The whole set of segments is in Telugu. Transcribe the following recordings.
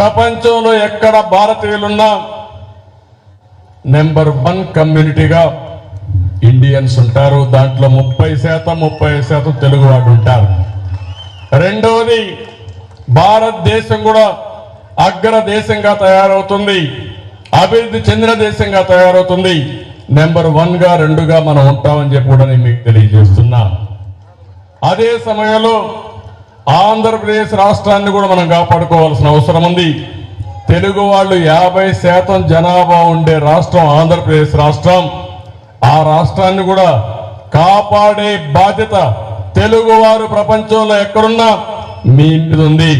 ప్రపంచంలో ఎక్కడ భారతీయులున్నా నెంబర్ 1 కమ్యూనిటీగా ఇండియన్స్ ఉంటారు. దాంట్లో 30% తెలుగు వాళ్ళు ఉంటారు. రెండవది, భారతదేశం కూడా అగ్ర దేశంగా తయారవుతుంది, అభివృద్ధి చెందిన దేశంగా తయారవుతుంది. నెంబర్ 1గా 2గా మనం ఉంటామని చెప్పి కూడా నేను మీకు తెలియజేస్తున్నా. అదే సమయంలో ఆంధ్రప్రదేశ్ రాష్ట్రాన్ని కూడా మనం కాపాడుకోవాల్సిన అవసరం ఉంది. తెలుగు వాళ్ళు 50% జనాభా ఉండే రాష్ట్రం ఆంధ్రప్రదేశ్ రాష్ట్రం. ఆ రాష్ట్రాన్ని కూడా కాపాడే బాధ్యత తెలుగువారు ప్రపంచంలో ఎక్కడున్నా మీ మీద ఉంది.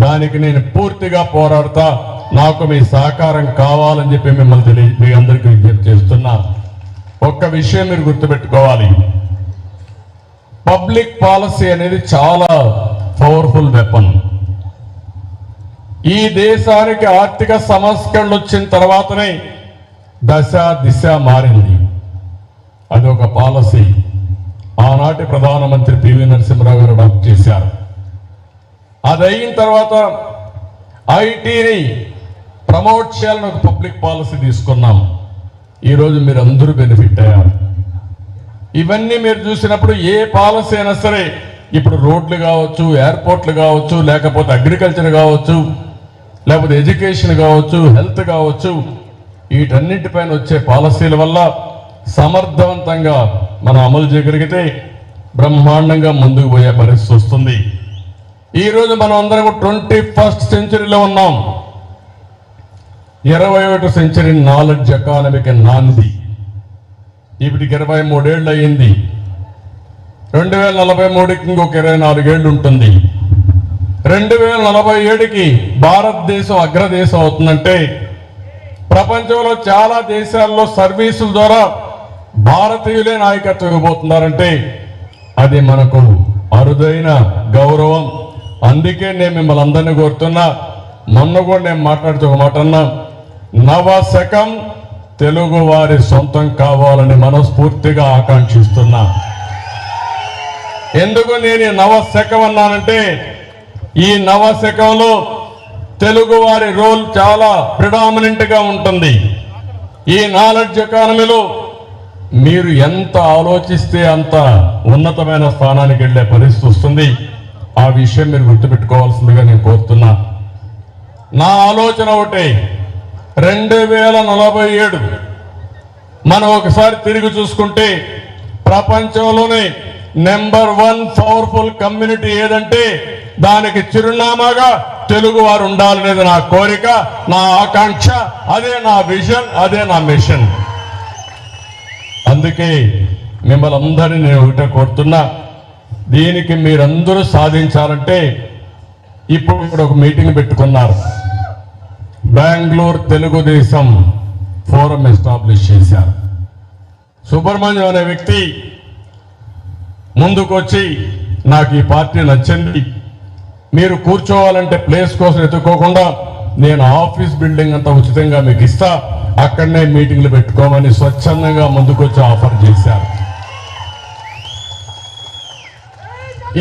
దానికి నేను పూర్తిగా పోరాడతా. నాకు మీ సహకారం కావాలని చెప్పి మిమ్మల్ని మీ అందరికీ విజ్ఞప్తి చేస్తున్నా. ఒక్క విషయం మీరు గుర్తుపెట్టుకోవాలి, పబ్లిక్ పాలసీ అనేది చాలా పవర్ఫుల్ వెపన్. ఈ దేశానికి ఆర్థిక సంస్కరణలు వచ్చిన తర్వాతనే దశ దిశ మారింది. అది ఒక పాలసీ ఆనాటి ప్రధానమంత్రి పివి నరసింహరావు గారు అడాప్ట్ చేశారు. అది అయిన తర్వాత ఐటీని ప్రమోట్ చేయాలని ఒక పబ్లిక్ పాలసీ తీసుకున్నాం. ఈరోజు మీరు అందరూ బెనిఫిట్ అయ్యారు. ఇవన్నీ మీరు చూసినప్పుడు ఏ పాలసీ అయినా సరే, ఇప్పుడు రోడ్లు కావచ్చు, ఎయిర్పోర్ట్లు కావచ్చు, లేకపోతే అగ్రికల్చర్ కావచ్చు, లేకపోతే ఎడ్యుకేషన్ కావచ్చు, హెల్త్ కావచ్చు, వీటన్నింటిపైన వచ్చే పాలసీల వల్ల సమర్థవంతంగా మనం అమలు చేయగలిగితే బ్రహ్మాండంగా ముందుకు పోయే పరిస్థితి వస్తుంది. ఈరోజు మనం అందరం 21st సెంచరీలో ఉన్నాం. 21వ సెంచరీ నాలెడ్జ్ ఎకానమీకి నాంది. ఇప్పటికి 23 ఏళ్ళు అయ్యింది. 2043కి ఇంకొక 24 ఏళ్ళు ఉంటుంది. 2047కి భారతదేశం అగ్రదేశం అవుతుందంటే, ప్రపంచంలో చాలా దేశాల్లో సర్వీసుల ద్వారా భారతీయులే నాయకత్వం ఇవ్వబోతున్నారంటే అది మనకు అరుదైన గౌరవం. అందుకే నేను మిమ్మల్ని అందరినీ కోరుతున్నా. మొన్న కూడా నేను మాట్లాడుతూ ఒక మాట అన్నా, నవశకం తెలుగు వారి సొంతం కావాలని మనస్ఫూర్తిగా ఆకాంక్షిస్తున్నా. ఎందుకు నేను ఈ నవశకం అన్నానంటే, ఈ నవశకంలో తెలుగు వారి రోల్ చాలా ప్రిడామినెంట్ గా ఉంటుంది. ఈ నాలెడ్జ్ ఎకానమీలో మీరు ఎంత ఆలోచిస్తే అంత ఉన్నతమైన స్థానానికి వెళ్లే పరిస్థితి వస్తుంది. ఆ విషయం మీరు గుర్తుపెట్టుకోవాల్సిందిగా నేను కోరుతున్నా. నా ఆలోచన ఒకటే, 2047 మనం ఒకసారి తిరిగి చూసుకుంటే ప్రపంచంలోనే నెంబర్ 1 పవర్ఫుల్ కమ్యూనిటీ ఏదంటే దానికి చిరునామాగా తెలుగు వారు ఉండాలనేది నా కోరిక, నా ఆకాంక్ష. అదే నా విజన్, అదే నా మిషన్. అందుకే మిమ్మల్ని అందరినీ నేను ఒకటే కోరుతున్నా, దీనికి మీరందరూ సాధించాలంటే ఇప్పుడు ఇక్కడ ఒక మీటింగ్ పెట్టుకున్నారు. బెంగళూరు తెలుగుదేశం ఫోరం ఎస్టాబ్లిష్ చేశారు. సుబ్రహ్మణ్యం అనే వ్యక్తి ముందుకు వచ్చి, నాకు ఈ పార్టీ నచ్చింది, మీరు కూర్చోవాలంటే ప్లేస్ కోసం ఎత్తుకోకుండా నేను ఆఫీస్ బిల్డింగ్ అంతా ఉచితంగా మీకు ఇస్తా, అక్కడనే మీటింగ్లు పెట్టుకోమని స్వచ్ఛందంగా ముందుకొచ్చి ఆఫర్ చేశారు.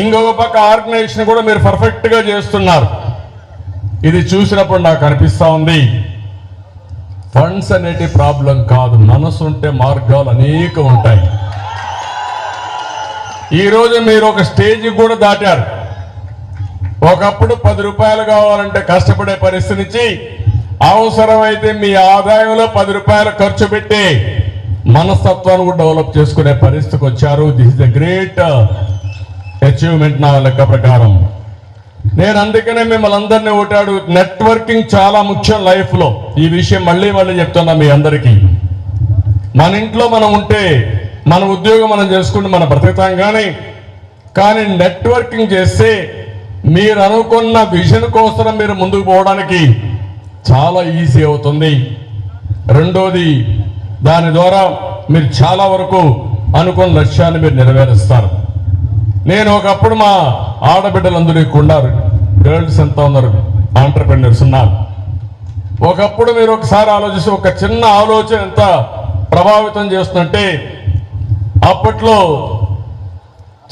ఇంకొక పక్క ఆర్గనైజేషన్ కూడా మీరు పర్ఫెక్ట్ గా చేస్తున్నారు. ఇది చూసినప్పుడు నాకు అనిపిస్తా ఉంది, ఫండ్స్ అనేటి ప్రాబ్లం కాదు, మనసు ఉంటే మార్గాలు అనేక ఉంటాయి. ఈరోజు మీరు ఒక స్టేజ్ కూడా దాటారు. ఒకప్పుడు 10 రూపాయలు కావాలంటే కష్టపడే పరిస్థితి నుంచి అవసరమైతే మీ ఆదాయంలో 10 రూపాయలు ఖర్చు పెట్టి మనస్తత్వాన్ని కూడా డెవలప్ చేసుకునే పరిస్థితికి వచ్చారు. This is the great achievement నా లెక్క ప్రకారం. నేను అందుకనే మిమ్మల్ని అందరినీ ఓటాడు, నెట్వర్కింగ్ చాలా ముఖ్యం లైఫ్ లో. ఈ విషయం మళ్ళీ చెప్తున్నా మీ అందరికీ. మన ఇంట్లో మనం ఉంటే, మన ఉద్యోగం మనం చేసుకుంటే మన బ్రతుకుతాం, కానీ నెట్వర్కింగ్ చేస్తే మీరు అనుకున్న విజన్ కోసం మీరు ముందుకు పోవడానికి చాలా ఈజీ అవుతుంది. రెండోది, దాని ద్వారా మీరు చాలా వరకు అనుకున్న లక్ష్యాన్ని మీరు నెరవేరుస్తారు. నేను ఒకప్పుడు మా ఆడబిడ్డలందరూ ఉన్నారు, గర్ల్స్ ఎంత ఉన్నారు, ఆంటర్ప్రెన్యూర్స్ ఉన్నారు. ఒకప్పుడు మీరు ఒకసారి ఆలోచిస్తే ఒక చిన్న ఆలోచన ఎంత ప్రభావితం చేస్తుందంటే, అప్పట్లో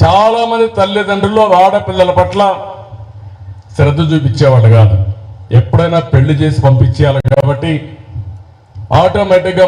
చాలా మంది తల్లిదండ్రులు ఆడపిల్లల పట్ల శ్రద్ధ చూపించేవాళ్ళు కాదు. ఎప్పుడైనా పెళ్లి చేసి పంపించేయాలి కాబట్టి ఆటోమేటిక్గా